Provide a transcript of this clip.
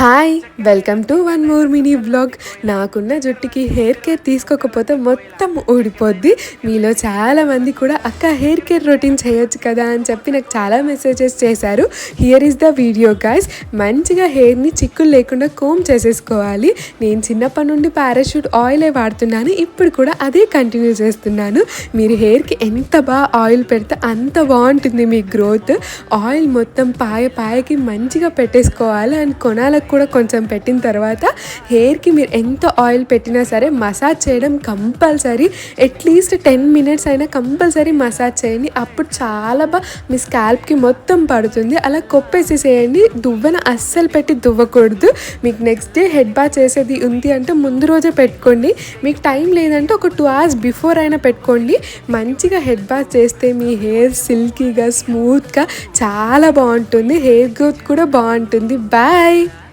Hi welcome to one more mini vlog. నాకున్న జుట్టుకి hair care తీసుకోకపోతే మొత్తం ఊడిపోద్ది. మీలో చాలామంది కూడా అక్క హెయిర్ కేర్ రొటీన్ చేయొచ్చు కదా అని చెప్పి నాకు చాలా మెసేజెస్ చేశారు. Here is the video guys. మంచిగా హెయిర్ని చిక్కులు లేకుండా కోమ్ చేసేసుకోవాలి. నేను చిన్నప్పటి నుండి పారాషూట్ ఆయిలే వాడుతున్నాను, ఇప్పుడు కూడా అదే కంటిన్యూ చేస్తున్నాను. మీరు హెయిర్కి ఎంత బాగా ఆయిల్ పెడితే అంత బాగుంటుంది మీ గ్రోత్. ఆయిల్ మొత్తం పాయకి మంచిగా పెట్టేసుకోవాలి. అండ్ కొనాలకు కూడా కొంచెం పెట్టిన తర్వాత హెయిర్కి మీరు ఎంత ఆయిల్ పెట్టినా సరే మసాజ్ చేయడం కంపల్సరీ. అట్లీస్ట్ 10 minutes అయినా కంపల్సరీ మసాజ్ చేయండి. అప్పుడు చాలా బాగా మీ స్కాల్ప్కి మొత్తం పడుతుంది. అలా కొప్పేసేసేయండి. దువ్వెన అస్సలు పెట్టి దువ్వకూడదు. మీకు నెక్స్ట్ డే హెడ్ బాత్ చేసేది ఉంది అంటే ముందు రోజే పెట్టుకోండి. మీకు టైం లేదంటే ఒక 2 hours బిఫోర్ అయినా పెట్టుకోండి. మంచిగా హెడ్ బాత్ చేస్తే మీ హెయిర్ సిల్కీగా స్మూత్గా చాలా బాగుంటుంది. హెయిర్ గ్రోత్ కూడా బాగుంటుంది. బాయ్.